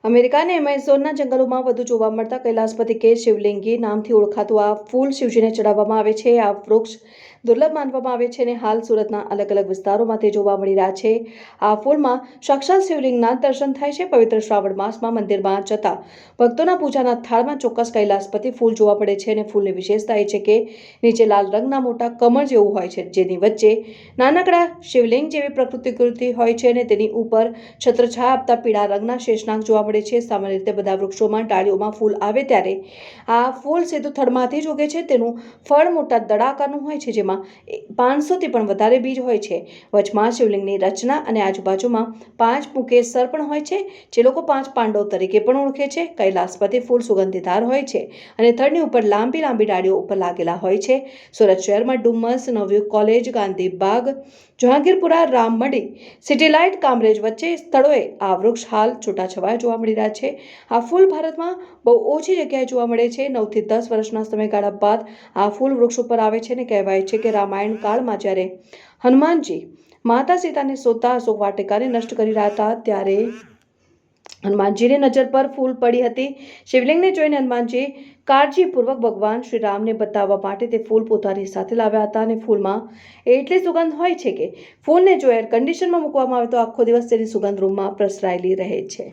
અમેરિકાના એમેઝોનના જંગલોમાં વધુ જોવા મળતા કૈલાસપતિ કે શિવલિંગી નામથી ઓળખાતું આ ફૂલ શિવજીને ચડાવવામાં આવે છે. આ વૃક્ષ દુર્લભ માનવામાં આવે છે અને હાલ સુરતના અલગ અલગ વિસ્તારોમાં તે જોવા મળી રહ્યા છે. આ ફૂલમાં સાક્ષાત શિવલિંગના દર્શન થાય છે. પવિત્ર શ્રાવણ માસમાં મંદિરમાં જતા ભક્તોના પૂજાના થાળમાં ચોક્કસ કૈલાસપતિ ફૂલ જોવા મળે છે અને ફૂલની વિશેષતા એ છે કે નીચે લાલ રંગના મોટા કમળ જેવું હોય છે, જેની વચ્ચે નાનકડા શિવલિંગ જેવી પ્રકૃતિ હોય છે અને તેની ઉપર છત્રછાયા આપતા પીળા રંગના શેષનાગ જોવા મળે છે. સામાન્ય રીતે બધા વૃક્ષોમાં ડાળીઓમાં ફૂલ આવે ત્યારે આ ફૂલ સીધું થડમાંથી જ ઉગે છે. તેનું ફળ મોટા દડાકારનું હોય છે, જેમાં 500થી પણ વધારે બીજ હોય છે. વચમાં શિવલિંગની રચના અને આજુબાજુમાં 5 મુકેશર પણ હોય છે, જે લોકો 5 પાંડવ તરીકે પણ ઓળખે છે. કૈલાસપતિ ફૂલ સુગંધીદાર હોય છે અને થડની ઉપર લાંબી ડાળીઓ ઉપર લાગેલા હોય છે. સુરત શહેરમાં ડુમસ, નવયુગ કોલેજ, ગાંધીબાગ, જહાંગીરપુરા, રામમડી, સિટીલાઇટ, કામરેજ વચ્ચે સ્થળોએ આ વૃક્ષ હાલ છૂટાછવાયા જોવા મળી રહ્યા છે. આ ફૂલ ભારતમાં બહુ ઓછી જગ્યાએ જોવા મળે છે. 9 થી 10 વર્ષના સમયગાળા બાદ આ ફૂલ વૃક્ષ ઉપર આવે છે અને કહેવાય છે કે રામાયણ કાળમાં જ્યારે હનુમાનજી માતા સીતાને શોધતા અશોક વાટિકાને નષ્ટ કરી રહ્યા હતા, ત્યારે હનુમાનજીની નજર પર ફૂલ પડી હતી. શિવલિંગને જોઈને હનુમાનજી કાળજીપૂર્વક ભગવાન શ્રી રામને બતાવવા માટે તે ફૂલ પોતાની સાથે લાવ્યા હતા અને ફૂલમાં એટલી સુગંધ હોય છે કે ફૂલને જો એર કન્ડિશનમાં મૂકવામાં આવે તો આખો દિવસ તેની સુગંધ રૂમમાં પ્રસરાયેલી રહે છે.